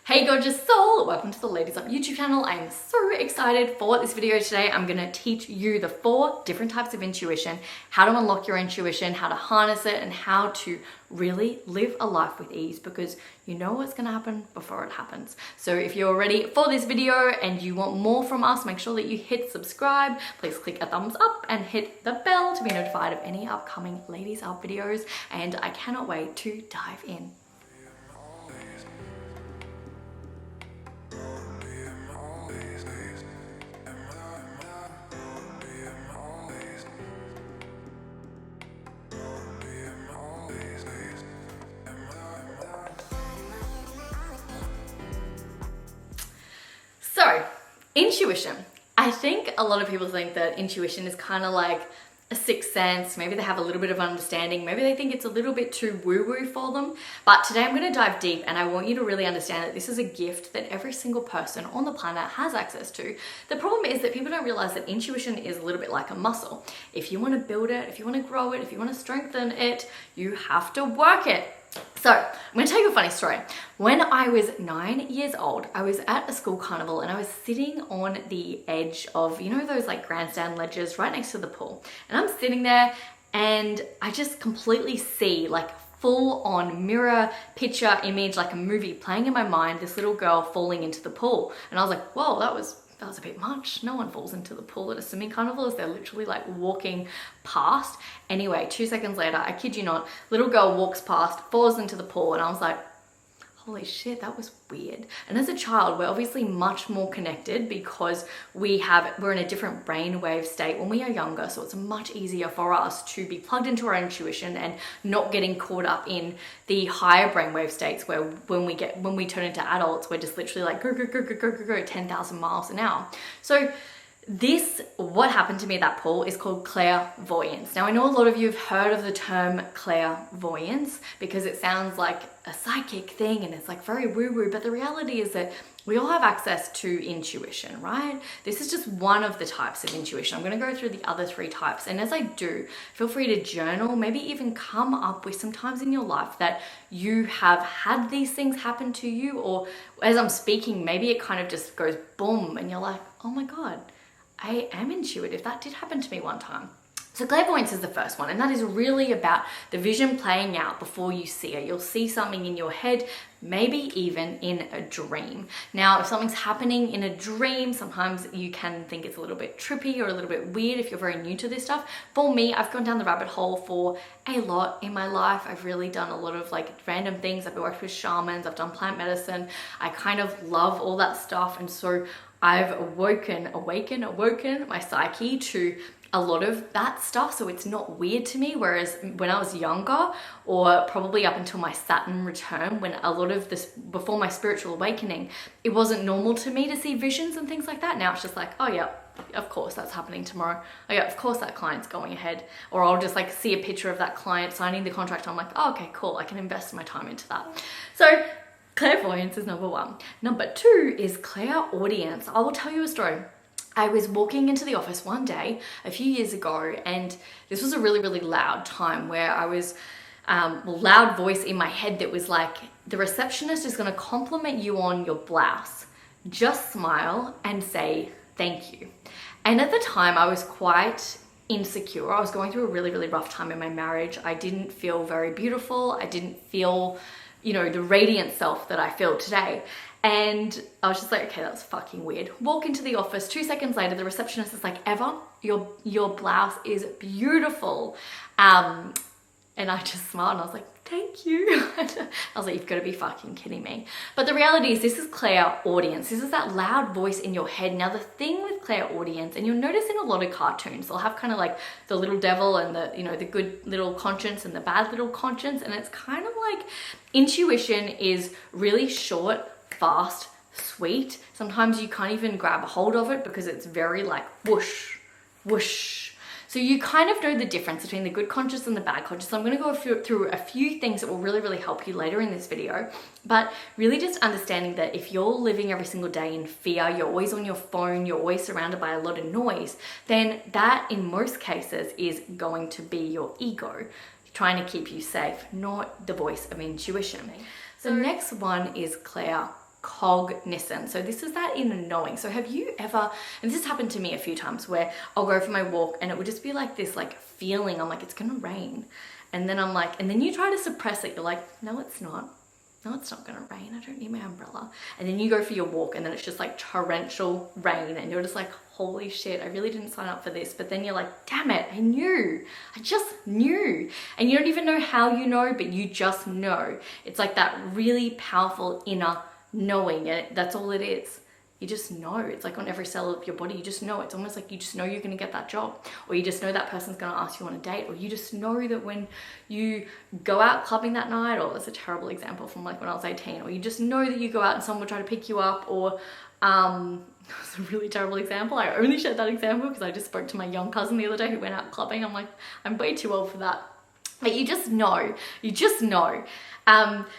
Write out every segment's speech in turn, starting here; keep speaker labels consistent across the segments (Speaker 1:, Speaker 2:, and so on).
Speaker 1: Hey gorgeous soul, welcome to the Ladies Up YouTube channel. I am so excited for this video today. I'm gonna teach you the 4 different types of intuition, how to unlock your intuition, how to harness it, and how to really live a life with ease, because you know what's gonna happen before it happens. So if you're ready for this video and you want more from us, make sure that you hit subscribe. Please click a thumbs up and hit the bell to be notified of any upcoming Ladies Up videos. And I cannot wait to dive in. So, intuition. I think a lot of people think that intuition is kind of like a sixth sense. Maybe they have a little bit of understanding. Maybe they think it's a little bit too woo-woo for them. But today I'm going to dive deep, and I want you to really understand that this is a gift that every single person on the planet has access to. The problem is that people don't realize that intuition is a little bit like a muscle. If you want to build it, if you want to grow it, if you want to strengthen it, you have to work it. So, I'm going to tell you a funny story. When I was 9 years old, I was at a school carnival and I was sitting on the edge of, you know, those like grandstand ledges right next to the pool. And I'm sitting there and I just completely see like full on mirror picture image, like a movie playing in my mind, this little girl falling into the pool. And I was like, whoa, that was a bit much. No one falls into the pool at a swimming carnival as they're literally like walking past. Anyway, 2 seconds later, I kid you not, little girl walks past, falls into the pool, and I was like, holy shit, that was weird. And as a child, we're obviously much more connected because we're in a different brainwave state when we are younger. So it's much easier for us to be plugged into our intuition and not getting caught up in the higher brainwave states where when we turn into adults, we're just literally like go, go, go, go, go, go, go, 10,000 miles an hour. So what happened to me at that pool is called clairvoyance. Now, I know a lot of you have heard of the term clairvoyance because it sounds like a psychic thing and it's like very woo-woo, but the reality is that we all have access to intuition, right? This is just one of the types of intuition. I'm going to go through the other 3 types, and as I do, feel free to journal, maybe even come up with some times in your life that you have had these things happen to you, or as I'm speaking, maybe it kind of just goes boom and you're like, oh my God, I am intuitive. That did happen to me one time. So clairvoyance is the first one, and that is really about the vision playing out before you see it. You'll see something in your head, maybe even in a dream. Now, if something's happening in a dream, sometimes you can think it's a little bit trippy or a little bit weird if you're very new to this stuff. For me, I've gone down the rabbit hole for a lot in my life. I've really done a lot of like random things. I've worked with shamans, I've done plant medicine. I kind of love all that stuff, and so I've awoken my psyche to a lot of that stuff, so it's not weird to me. Whereas when I was younger, or probably up until my Saturn return, when a lot of this, before my spiritual awakening, it wasn't normal to me to see visions and things like that. Now it's just like, oh yeah, of course that's happening tomorrow. Oh yeah, of course that client's going ahead. Or I'll just like see a picture of that client signing the contract. I'm like, oh, okay, cool. I can invest my time into that. So clairvoyance is number 1. Number 2 is clairaudience. I will tell you a story. I was walking into the office one day a few years ago, and this was a really, really loud time where I was, loud voice in my head that was like, the receptionist is going to compliment you on your blouse. Just smile and say thank you. And at the time I was quite insecure. I was going through a really, really rough time in my marriage. I didn't feel very beautiful. I didn't feel, you know, the radiant self that I feel today. And I was just like, okay, that's fucking weird. Walk into the office, 2 seconds later, the receptionist is like, Eva, your blouse is beautiful. And I just smiled and I was like, thank you. I was like, you've got to be fucking kidding me. But the reality is this is clairaudience. This is that loud voice in your head. Now the thing with clairaudience, and you'll notice in a lot of cartoons, they'll have kind of like the little devil and the, you know, the good little conscience and the bad little conscience. And it's kind of like intuition is really short, fast, sweet. Sometimes you can't even grab a hold of it because it's very like whoosh, whoosh. So you kind of know the difference between the good conscious and the bad conscious. So I'm going to go through a few things that will really, really help you later in this video. But really just understanding that if you're living every single day in fear, you're always on your phone, you're always surrounded by a lot of noise, then that in most cases is going to be your ego trying to keep you safe, not the voice of intuition. So next one is clairaudience. cognizance. So this is that inner knowing. So have you ever, and this happened to me a few times, where I'll go for my walk and it would just be like this like feeling, I'm like, it's gonna rain. And then I'm like, and then you try to suppress it. You're like, no, it's not. No, it's not gonna rain. I don't need my umbrella. And then you go for your walk and then it's just like torrential rain and you're just like, holy shit, I really didn't sign up for this. But then you're like, damn it, I knew. I just knew. And you don't even know how you know, but you just know. It's like that really powerful inner knowing. And that's all it is. You just know. It's like on every cell of your body, you just know. It's almost like you just know you're going to get that job, or you just know that person's going to ask you on a date, or you just know that when you go out clubbing that night, or that's a terrible example from like when I was 18, or you just know that you go out and someone will try to pick you up, or it's a really terrible example. I only shared that example because I just spoke to my young cousin the other day who went out clubbing. I'm like, I'm way too old for that. But you just know. You just know.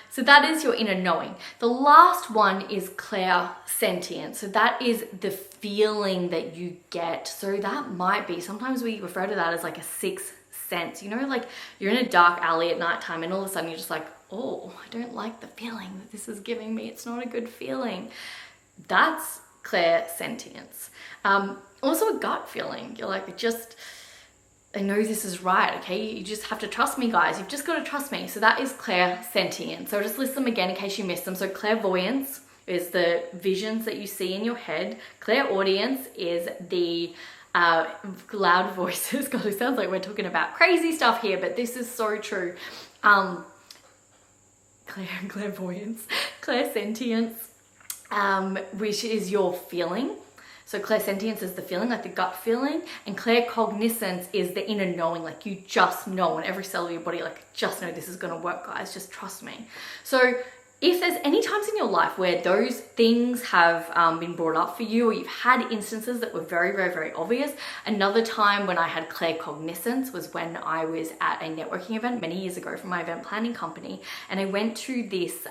Speaker 1: So that is your inner knowing. The last one is clairsentience. So that is the feeling that you get. So that might be, sometimes we refer to that as like a sixth sense. You know, like you're in a dark alley at nighttime and all of a sudden you're just like, oh, I don't like the feeling that this is giving me. It's not a good feeling. That's clairsentience. Also a gut feeling. You're like, I know this is right, okay? You just have to trust me, guys. You've just got to trust me. So that is clairsentience. So I'll just list them again in case you missed them. So clairvoyance is the visions that you see in your head. Clairaudience is the loud voices. God, it sounds like we're talking about crazy stuff here, but this is so true. Clairvoyance. Clairsentience, which is your feeling. So clairsentience is the feeling, like the gut feeling, and claircognizance is the inner knowing, like you just know in every cell of your body, like just know this is gonna work, guys, just trust me. So if there's any times in your life where those things have been brought up for you, or you've had instances that were very, very, very obvious. Another time when I had claircognizance was when I was at a networking event many years ago for my event planning company, and I went to this,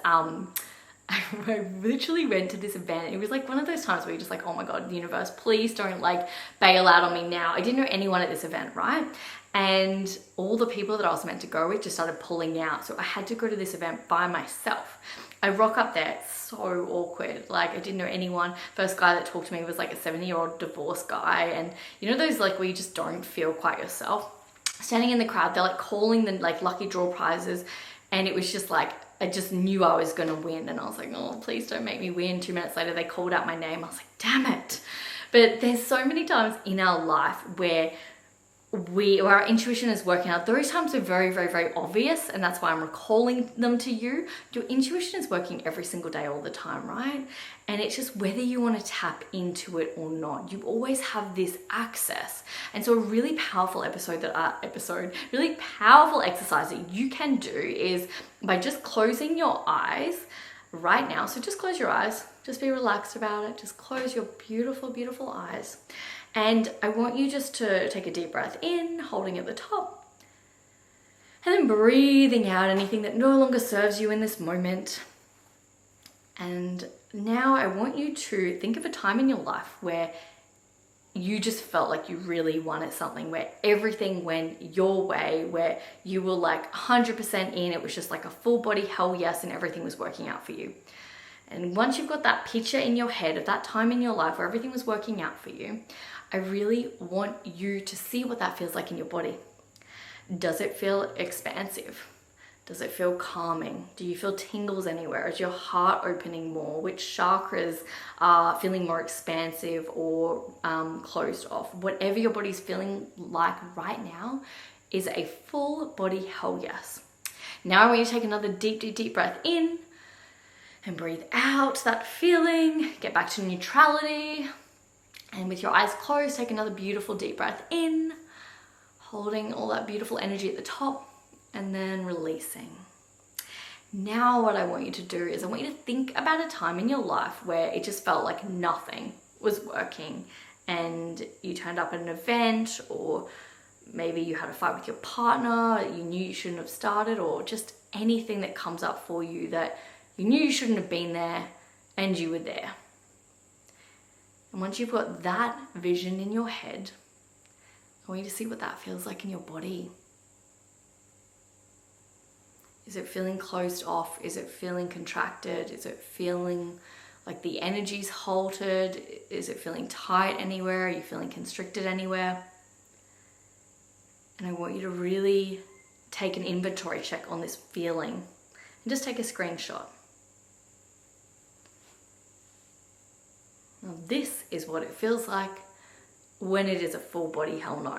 Speaker 1: I literally went to this event. It was like one of those times where you're just like, oh my God, universe, please don't like bail out on me now. I didn't know anyone at this event, right? And all the people that I was meant to go with just started pulling out. So I had to go to this event by myself. I rock up there, it's so awkward. Like I didn't know anyone. First guy that talked to me was like a 70-year-old divorced guy. And you know those like where you just don't feel quite yourself? Standing in the crowd, they're like calling the like lucky draw prizes. And it was just like, I just knew I was gonna win, and I was like, oh, please don't make me win. 2 minutes later, they called out my name. I was like, damn it. But there's so many times in our life where our intuition is working out. Those times are very, very, very obvious, and that's why I'm recalling them to you. Your intuition is working every single day, all the time, right? And it's just whether you want to tap into it or not. You always have this access. And so a really powerful really powerful exercise that you can do is by just closing your eyes right now. So just close your eyes. Just be relaxed about it. Just close your beautiful, beautiful eyes. And I want you just to take a deep breath in, holding at the top, and then breathing out anything that no longer serves you in this moment. And now I want you to think of a time in your life where you just felt like you really wanted something, where everything went your way, where you were like 100% in, it was just like a full body hell yes, and everything was working out for you. And once you've got that picture in your head of that time in your life where everything was working out for you, I really want you to see what that feels like in your body. Does it feel expansive? Does it feel calming? Do you feel tingles anywhere? Is your heart opening more? Which chakras are feeling more expansive or closed off? Whatever your body's feeling like right now is a full body hell yes. Now I want you to take another deep, deep, deep breath in and breathe out that feeling. Get back to neutrality. And with your eyes closed, take another beautiful deep breath in, holding all that beautiful energy at the top, and then releasing. Now what I want you to do is I want you to think about a time in your life where it just felt like nothing was working, and you turned up at an event, or maybe you had a fight with your partner that you knew you shouldn't have started, or just anything that comes up for you that you knew you shouldn't have been there and you were there. And once you've got that vision in your head, I want you to see what that feels like in your body. Is it feeling closed off? Is it feeling contracted? Is it feeling like the energy's halted? Is it feeling tight anywhere? Are you feeling constricted anywhere? And I want you to really take an inventory check on this feeling and just take a screenshot. Now, this is what it feels like when it is a full body hell no.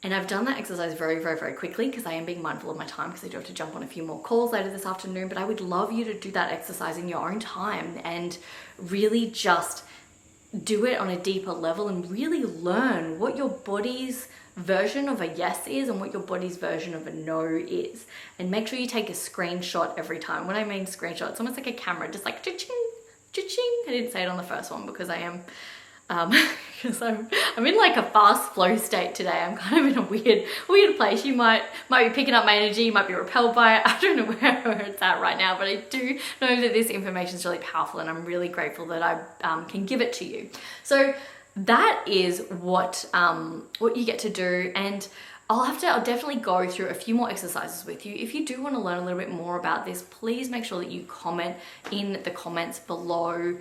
Speaker 1: And I've done that exercise very, very, very quickly because I am being mindful of my time because I do have to jump on a few more calls later this afternoon, but I would love you to do that exercise in your own time and really just do it on a deeper level and really learn what your body's version of a yes is and what your body's version of a no is. And make sure you take a screenshot every time. When I mean screenshot, it's almost like a camera, just like cha-ching, cha-ching. I didn't say it on the first one because I am because I'm in like a fast flow state today. I'm kind of in a weird place. You might be picking up my energy, you might be repelled by it. I don't know where it's at right now, but I do know that this information is really powerful and I'm really grateful that I can give it to you. So that is what you get to do, and I'll definitely go through a few more exercises with you. If you do want to learn a little bit more about this, please make sure that you comment in the comments below.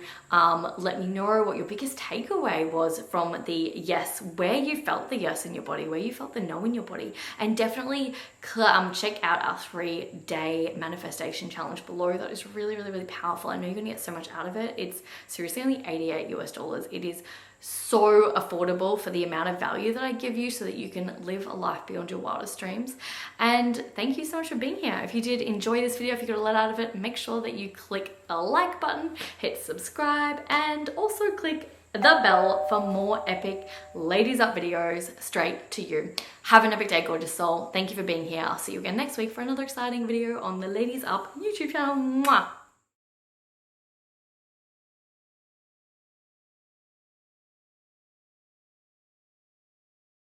Speaker 1: Let me know what your biggest takeaway was from the yes, where you felt the yes in your body, where you felt the no in your body, and definitely check out our 3-day manifestation challenge below. That is really, really, really powerful. I know you're gonna get so much out of it. It's seriously only $88. It is so affordable for the amount of value that I give you so that you can live a life beyond your wildest dreams. And thank you so much for being here. If you did enjoy this video, if you got a lot out of it, make sure that you click the like button, hit subscribe, and also click the bell for more epic Ladies Up videos straight to you. Have an epic day, gorgeous soul. Thank you for being here. I'll see you again next week for another exciting video on the Ladies Up YouTube channel. Mwah!